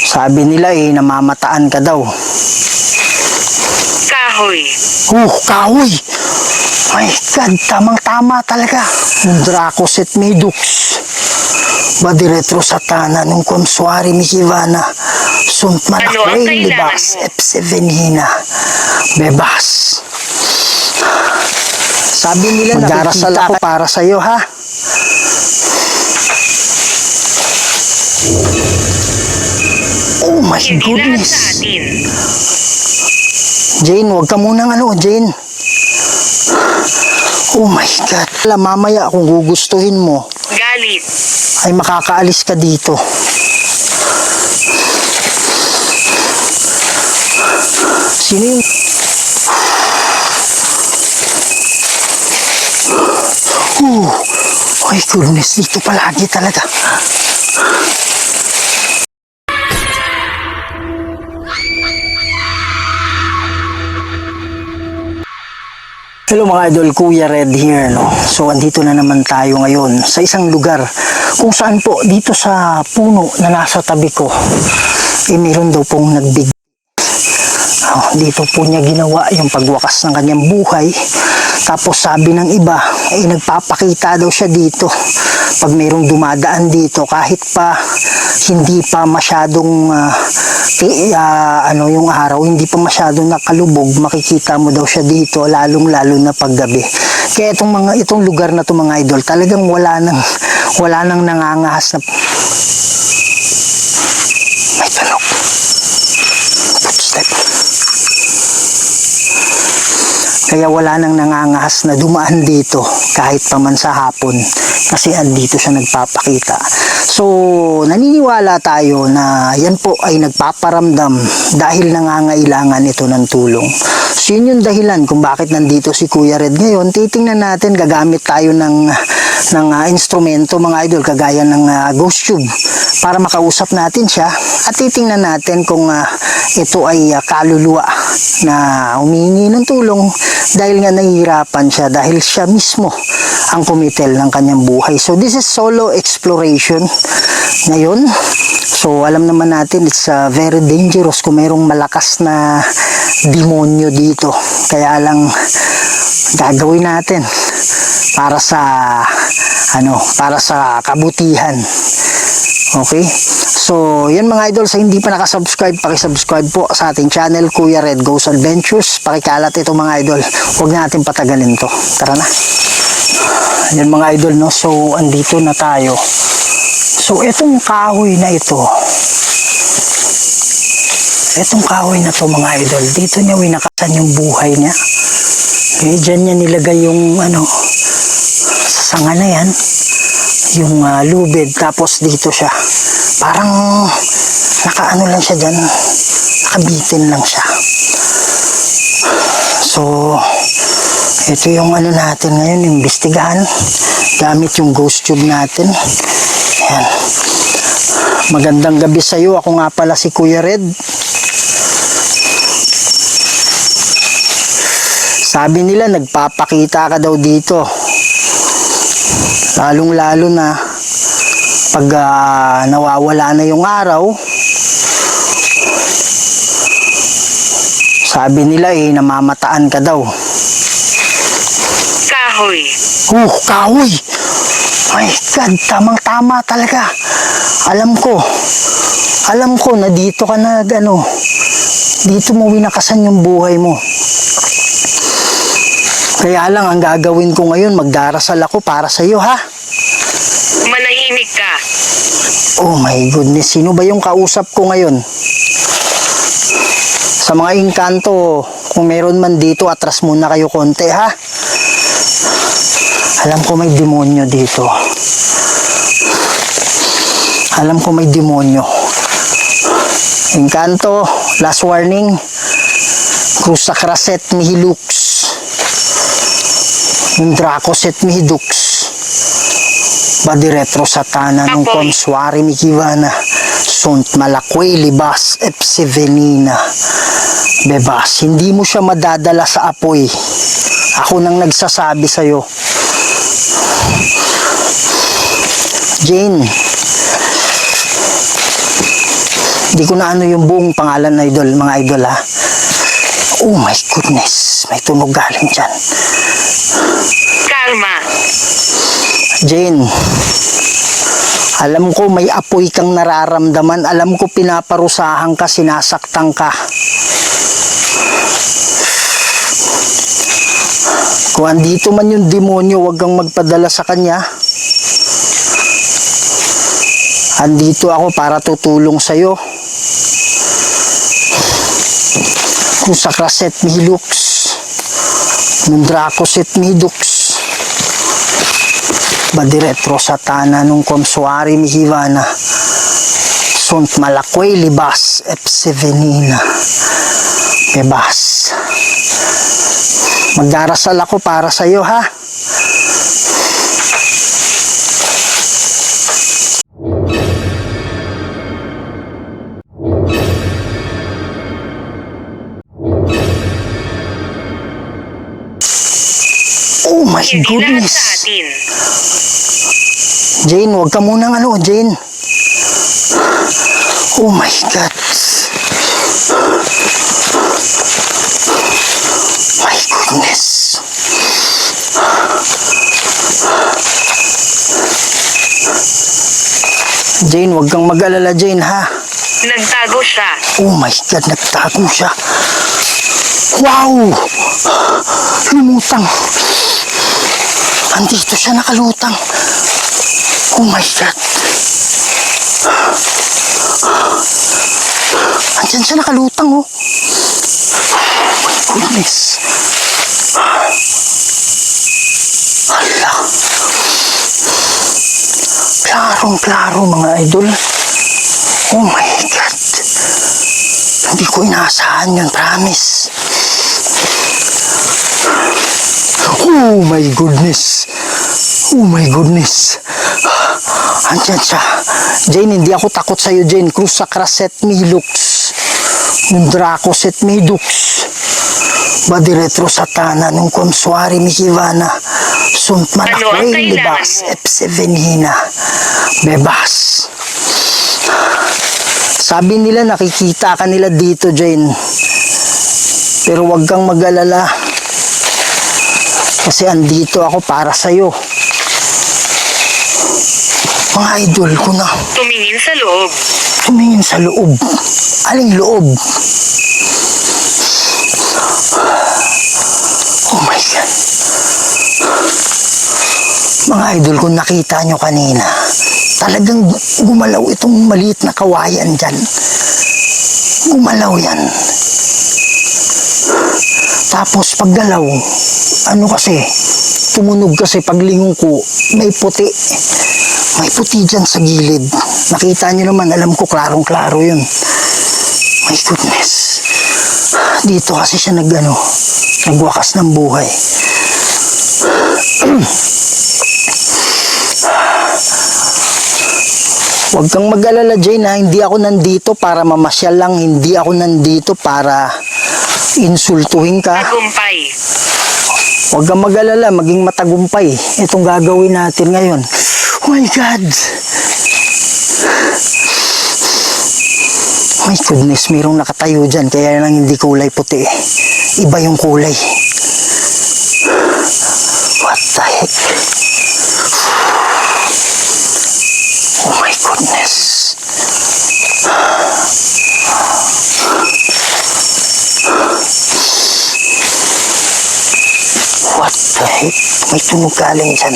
Sabi nila namamataan ka daw. Kahoy. Kahoy! My God, tamang-tama talaga. Yung Dracoset Medux. Badiretro Satana nung Consuari Mikivana. Sunt Ano ang Malakway kailangan Libas mo? Epsevenina. Bebas. Sabi nila magdarasal ako para sa'yo, ha? Oh my Hindi lahat goodness. sa atin. Jane, huwag ka munang Jane. Oh my God. Mamaya kung gugustuhin mo, Galit. ay makakaalis ka dito. Sino yung... Ay, goodness, dito palagi talaga. Hello mga idol, Kuya Red here, no? So andito na naman tayo ngayon sa isang lugar kung saan po dito sa puno na nasa tabi ko meron daw pong nagbigay. Dito po niya ginawa yung pagwakas ng kanyang buhay. Tapos sabi ng iba nagpapakita daw siya dito pag mayroong dumadaan dito, kahit pa hindi pa masyadong yung araw, hindi pa masyadong nakalubog, makikita mo daw siya dito, lalong lalo na paggabi. Kaya itong lugar na to mga idol, talagang wala nang nangangahas na may tunog, footstep. Kaya wala nang nangangahas na dumaan dito kahit pa man sa hapon, kasi andito siya nagpapakita. So naniniwala tayo na yan po ay nagpaparamdam dahil nangangailangan ito ng tulong. So yun yung dahilan kung bakit nandito si Kuya Red ngayon. Titingnan natin, gagamit tayo ng instrumento mga idol, kagaya ng ghost tube, para makausap natin siya at titingnan natin kung ito ay kaluluwa na humihingi ng tulong dahil nga nahihirapan siya, dahil siya mismo ang kumitil ng kanyang buhay. So this is solo exploration ngayon. So alam naman natin it's very dangerous kung mayroong malakas na demonyo dito. Kaya lang gagawin natin para sa kabutihan. Okay? So, yan mga idol, sa hindi pa nakasubscribe, pakisubscribe po sa ating channel, Kuya Red Goes Adventures. Pakikalat ito mga idol. Huwag natin patagalin to. Tara na. Yan mga idol, no? So, andito na tayo. So, itong kahoy na ito, mga idol, dito niya winakasan yung buhay niya. Okay, dyan niya nilagay yung sa sanga na yan, yung lubid, tapos dito siya parang nakaano lang siya dyan, nakabitin lang siya. So ito yung natin ngayon, imbestigahan gamit yung ghost tube natin. Ayan. Magandang gabi sa iyo, ako nga pala si Kuya Red. Sabi nila nagpapakita ka daw dito, lalong lalo na pag nawawala na yung araw. Sabi nila namamataan ka daw. Kahoy. Kahoy! My God, tamang-tama talaga. Alam ko na dito ka na dito mo winakasan yung buhay mo. Kaya lang ang gagawin ko ngayon, magdarasal ako para sa iyo, ha? Manahimik ka. Oh my goodness, sino ba yung kausap ko ngayon? Sa mga engkanto, kung meron man dito, atras muna kayo konti, ha? Alam ko may demonyo dito. Alam ko may demonyo. Engkanto, last warning. Crusakraset Mihilux. Yung Dracoset Mihidux. Badiretro Satana nung Consuari Mikivana. Sunt Malakway Libas Epsevenina. Bebas, hindi mo siya madadala sa apoy. Ako nang nagsasabi sa'yo. Di ko na ano yung buong pangalan na idol, mga idol ha. Oh my goodness, may tunog galing dyan. Kalma. Jane, alam ko may apoy kang nararamdaman. Alam ko pinaparusahan ka, sinasaktan ka. Kung andito man yung demonyo, huwag kang magpadala sa kanya. Andito ako para tutulong sa'yo. Kung sa kraset milux, nung dracoset midux, badiretro satana nung konsuari mihivana, sunt malakway libas epsevenina, bebas. Magdarasal ako para sa iyo ha. Oh my Hindi lahat goodness. sa atin. Jane, huwag ka munang ano, Jane. Oh my God. My goodness. Jane, huwag kang mag-alala, Jane, ha? Nagtago siya. Oh my God, nagtago siya. Wow! Lumutang. Andito siya nakalutang. Oh my God. Andyan siya nakalutang, oh. Oh my goodness. Hala. Klarong-klaro, mga idol. Oh my God. Hindi ko inaasahan yun, promise. Oh my goodness. Oh my goodness. Andyan siya. Jane, hindi ako takot sa'yo, Jane. Cruz sa kraset milux. Nung dracoset midux. Badiretro satana nung konsuari mikivana. Sunt Ano ang malakway kailangan libas mo? epsevenina. Bebas. Sabi nila nakikita ka nila dito, Jane. Pero wag kang mag-alala. Kasi andito ako para sa'yo. Mga idol ko na. Tumingin sa loob. Tumingin sa loob. Aling loob? Oh my God. Mga idol, kung nakita nyo kanina, talagang gumalaw itong maliit na kawayan dyan. Gumalaw yan. Tapos paggalaw, ano kasi, tumunog kasi paglingon ko, may puti. May puti dyan sa gilid. Nakita nyo naman, alam ko, klarong-klaro yun. My goodness. Dito kasi siya nagwakas ng buhay. Huwag kang mag-alala, Jane, ha? Hindi ako nandito para mamasyal lang. Hindi ako nandito para insultuhin ka. Tagumpay. Huwag kang mag-alala, maging matagumpay. Itong gagawin natin ngayon. Oh my God! My goodness, mayroong nakatayo dyan. Kaya lang hindi kulay puti. Iba yung kulay. What the heck? Oh my goodness. What the heck? May tunog galing dyan.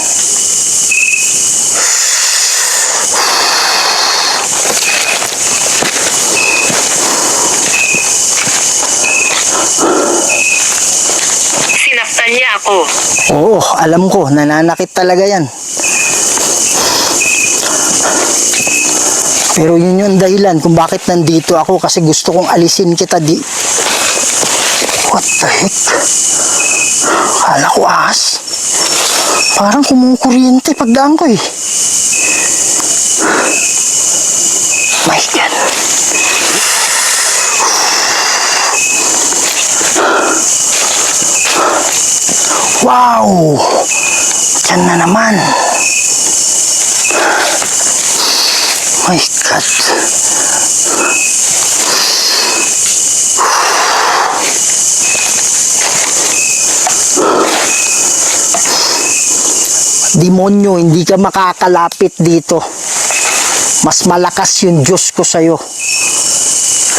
Sinaktan niya ako. Oo, alam ko. Nananakit talaga yan. Pero yun yung dahilan kung bakit nandito ako, kasi gusto kong alisin kita di. What the heck? Kala ko ahas. Parang kumukuryente pagdaan ko eh. My God. Wow! Diyan na naman. My God. Demonyo, hindi ka makakalapit dito. Mas malakas yung Diyos ko sa'yo.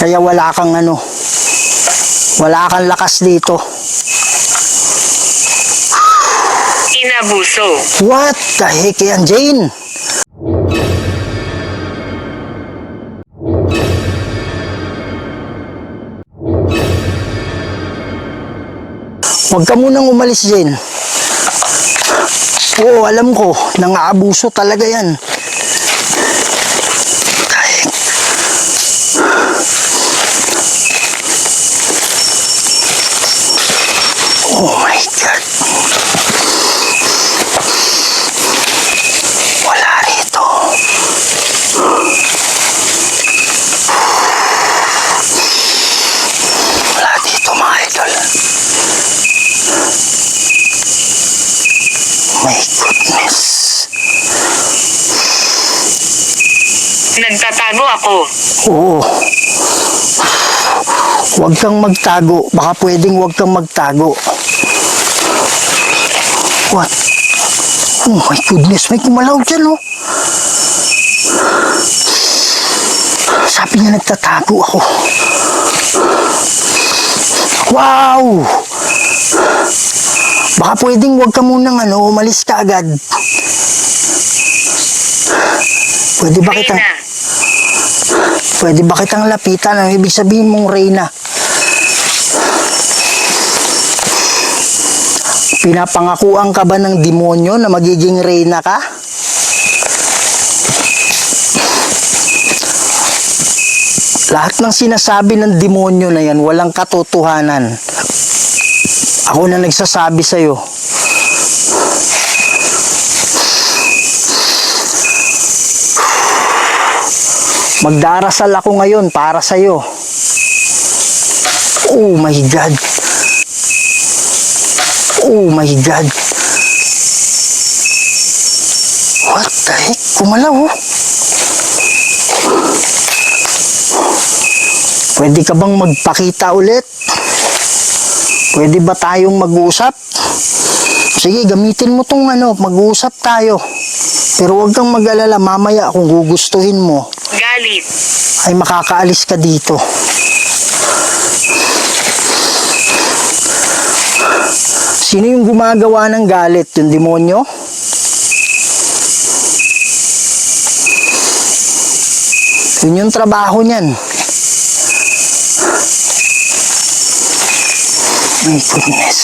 Kaya wala kang wala kang lakas dito. Inabuso. What the heck yan, Jane? Huwag ka munang umalis, Jane. Oo, alam ko, nang-aabuso talaga yan. Dahil... Oh my God. Wala rito. Wala dito, mga idol. My goodness. Nagtatago ako. Oo. Huwag kang magtago. Baka pwedeng huwag kang magtago. What? Oh my goodness. May kumalaw dyan, oh. Sabi niya nagtatago ako. Wow! Baka pwedeng huwag ka munang umalis ka agad. Reyna. Pwede ba kitang lapitan? Ang ibig sabihin mong Reyna? Pinapangakuan ka ba ng demonyo na magiging Reyna ka? Lahat ng sinasabi ng demonyo na yan, walang katotohanan. Ako na nagsasabi sa'yo. Magdarasal ako ngayon para sa'yo. Oh my God. Oh my God. What the heck? Kumalaw, oh. Pwede ka bang magpakita ulit? Pwede ba tayong mag-usap? Sige, gamitin mo tong mag-usap tayo. Pero huwag kang mag-alala, mamaya kung gugustuhin mo, Galit. ay makakaalis ka dito. Sino yung gumagawa ng galit? Yung demonyo? Yun yung trabaho niyan. My goodness.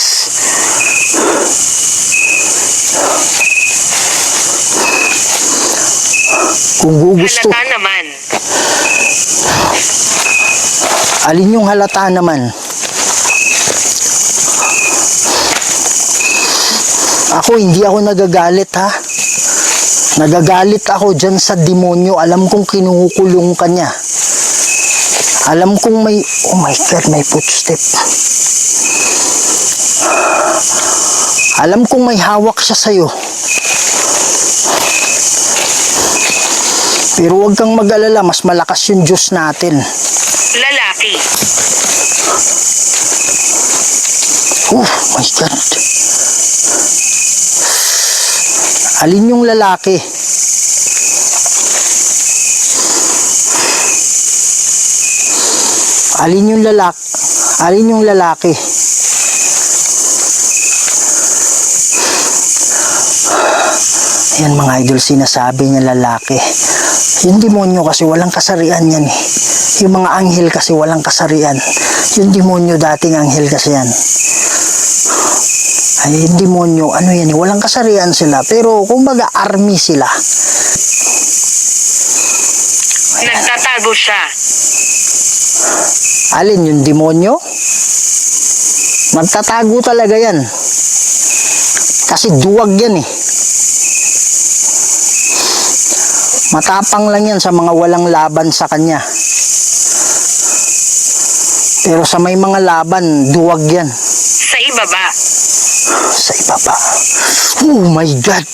Kung gugusto, Halata naman. alin yung halata naman? Hindi ako nagagalit, ha? Nagagalit ako dyan sa demonyo. Alam kong kinukulong ka niya. Alam kong may, oh my God, may footstep. Alam kong may hawak siya sa'yo. Pero huwag kang mag-alala, mas malakas yung Diyos natin. Lalaki. Oh my God. Alin yung lalaki? Alin yung lalaki? Alin yung lalaki? Yan mga idol, sinasabi niya lalaki. Yung demonyo kasi walang kasarian yan eh. Yung mga anghel kasi walang kasarian. Yung demonyo dating anghel kasi yan. Ay, yung demonyo, yan eh, walang kasarian sila. Pero kumbaga army sila. Nagtatago siya. Alin yung demonyo? Magtatago talaga yan. Kasi duwag yan eh. Matapang lang yan sa mga walang laban sa kanya. Pero sa may mga laban, duwag yan. Sa ibaba. Sa ibaba. Oh my God!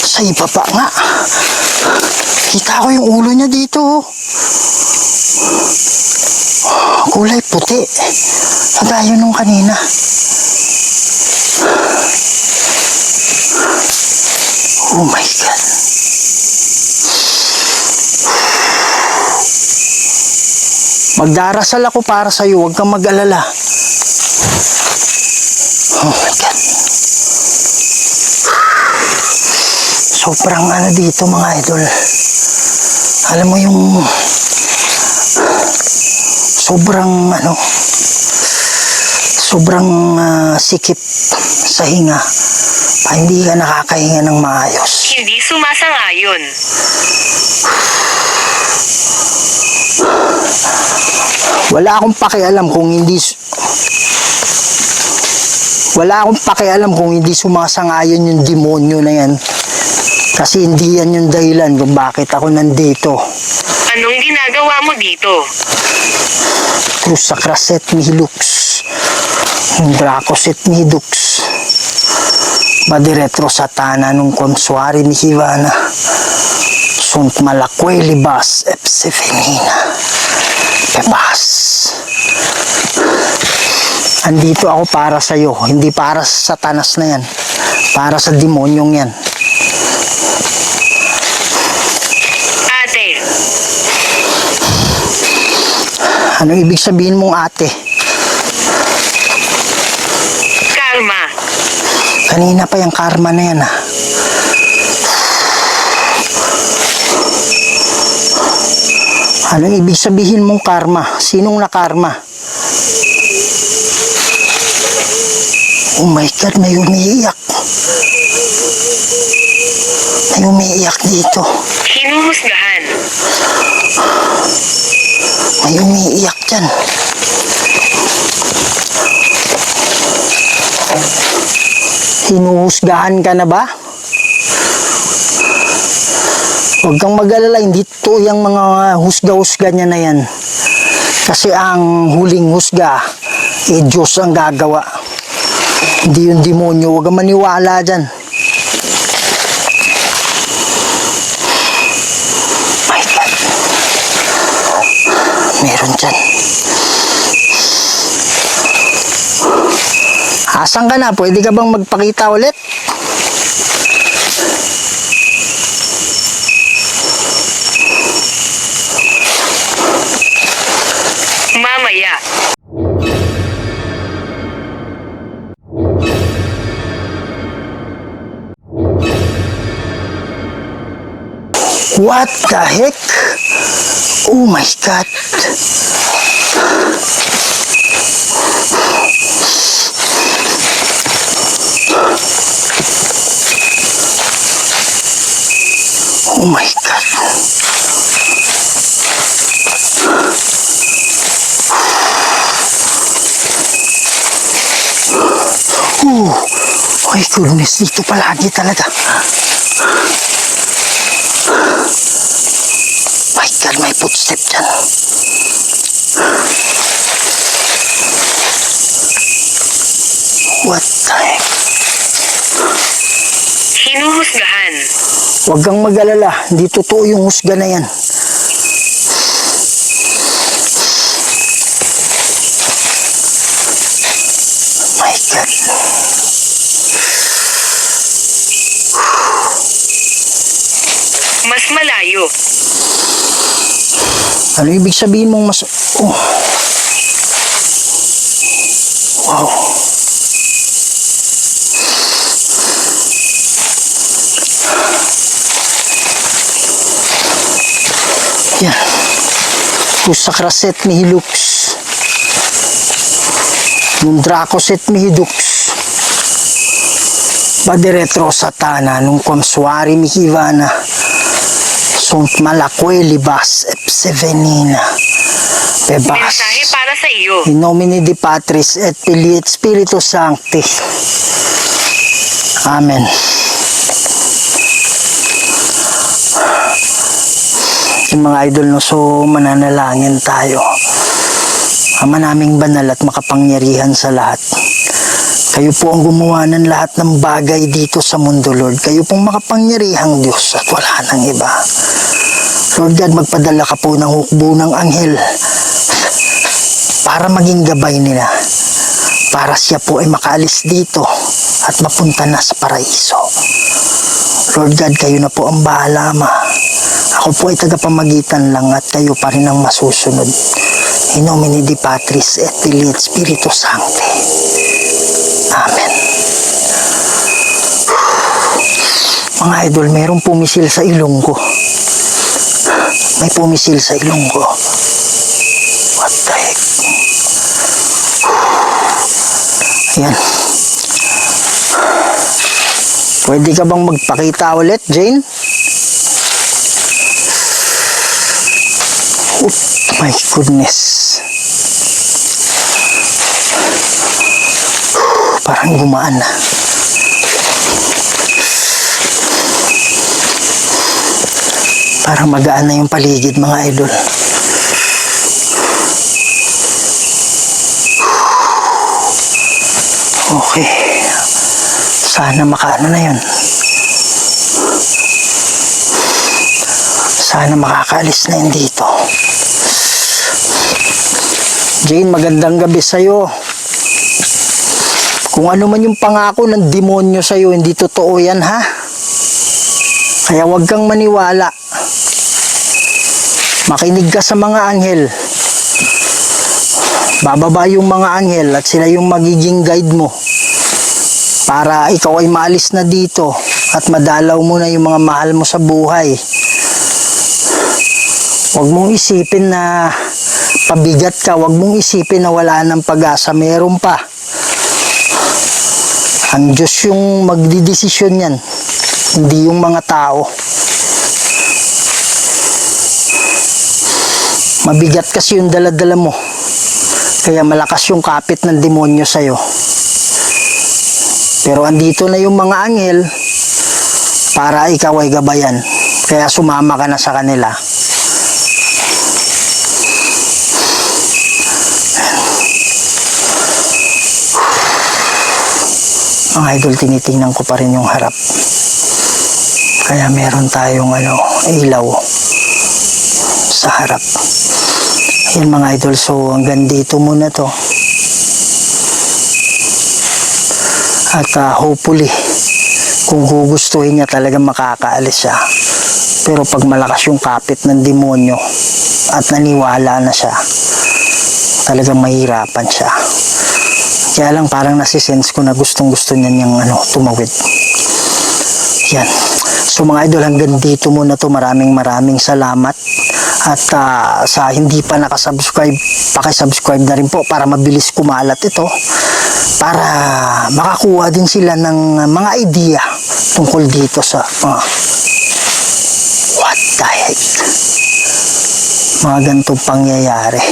Sa ibaba nga. Kita ko yung ulo niya dito. Kulay puti. Nagayo nung kanina. Oh my God. Magdarasal ako para sa iyo, huwag kang mag-alala. Oh my God. Sobrang ano dito mga idol. Alam mo yung sobrang sikip sa hinga. Hindi ka nakakahinga ng maayos. Hindi sumasang-ayon. Wala akong pakialam kung hindi sumasang-ayon yung demonyo na yan. Kasi hindi yan yung dahilan kung bakit ako nandito. Anong ginagawa mo dito? Cruz Sacraset Mihilux, Dracoset Mihidux, Badiretro Satana nung Consuari Mihivana, Sunt Malakwe Libas Epsefenina, Pepas. Andito ako para sa iyo, hindi para sa Satanas na yan, para sa demonyong yan. Ate, Anong ibig sabihin mong ate? karma. Kanina pa yung karma na yan ah. Anong ibig sabihin mong karma? Sinong nakarma? Oh my God, may umiiyak. May umiiyak dito. Hinuhusgahan. May umiiyak dyan. Hinuhusgahan ka na ba? Huwag kang mag-alala, hindi to yung mga husga-husga niya na yan. Kasi ang huling husga, Diyos ang gagawa. Hindi yung demonyo, huwag kang maniwala dyan. My God. Meron dyan. Asan ka na? Pwede ka bang magpakita ulit? Mamaya. What the heck? Oh my God. Oh my God. Oh my goodness, dito palagi talaga. My God, may footstep dyan. What the heck? Hinuhusgahan. Huwag kang mag-alala, hindi totoo yung husga na yan. My God. Mas malayo. Ano ibig sabihin mong mas... Oh. Wow. Yan. Cruz Sacraset Mihilux. Nung Dracoset Mihidux. Badiretro Satana nung Consuari Mihivana. Sunt Malakwe Libas Epsevenina. Bebas. Mensahe para sa iyo. In nomine Di Patris et Filii et Spiritus Sancti. Amen. Yung mga idol, no, so mananalangin tayo. Ama naming banal at makapangyarihan sa lahat. Kayo po ang gumawa ng lahat ng bagay dito sa mundo, Lord. Kayo pong makapangyarihang Diyos at wala nang iba. Lord God, magpadala ka po ng hukbo ng anghel para maging gabay nila. Para siya po ay makaalis dito at mapunta na sa paraiso. Lord God, kayo na po ang bahala, Ama. Ako po ay tagapamagitan lang at kayo pa rin ang masusunod. In nomine Di Patris et Filii et Spiritus Sancti. Amen. Mga idol, mayroong pumisil sa ilong ko. May pumisil sa ilong ko. What the heck? Ayan. Pwede ka bang magpakita ulit, Jane? Oh my goodness. Parang gumaan na. Parang magaan na yung paligid, mga idol. Okay. Sana makaano na yun. Sana makakaalis na yun dito. Jane, magandang gabi sa'yo. Kung ano man yung pangako ng demonyo sa'yo, hindi totoo yan, ha? Kaya huwag kang maniwala. Makinig ka sa mga anghel. Bababa yung mga anghel at sila yung magiging guide mo para ikaw ay maalis na dito at madalaw mo na yung mga mahal mo sa buhay. Huwag mong isipin na pabigat ka. Huwag mong isipin na wala ng pag-asa. Meron pa. Ang Diyos yung magdidesisyon yan, hindi yung mga tao. Mabigat kasi yung dala-dala mo. Kaya malakas yung kapit ng demonyo sa'yo. Pero andito na yung mga anghel para ikaw ay gabayan. Kaya sumama ka na sa kanila. Mga idol, tinitingnan ko pa rin yung harap. Kaya meron tayong ilaw sa harap. Yan mga idol, so hanggang dito muna to. At hopefully, kung gugustuhin niya talagang makakaalis siya. Pero pag malakas yung kapit ng demonyo at naniwala na siya, talagang mahirapan siya. Kaya lang parang nasisense ko na gustong-gusto niya niyang tumawid. Yan. So mga idol, hanggang dito muna to. Maraming salamat. At sa hindi pa nakasubscribe, pakisubscribe na rin po para mabilis kumalat ito. Para makakuha din sila ng mga idea tungkol dito sa what the heck. Mga ganitong pangyayari.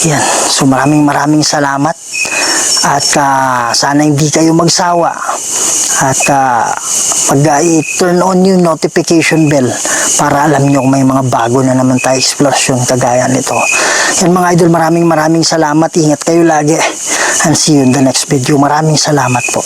Yan. So maraming salamat. At sana hindi kayo magsawa. At mag-turn on yung notification bell para alam nyo kung may mga bago na naman tayo exploration kagaya nito. Yan mga idol, maraming salamat. Ingat kayo lagi. And see you in the next video. Maraming salamat po.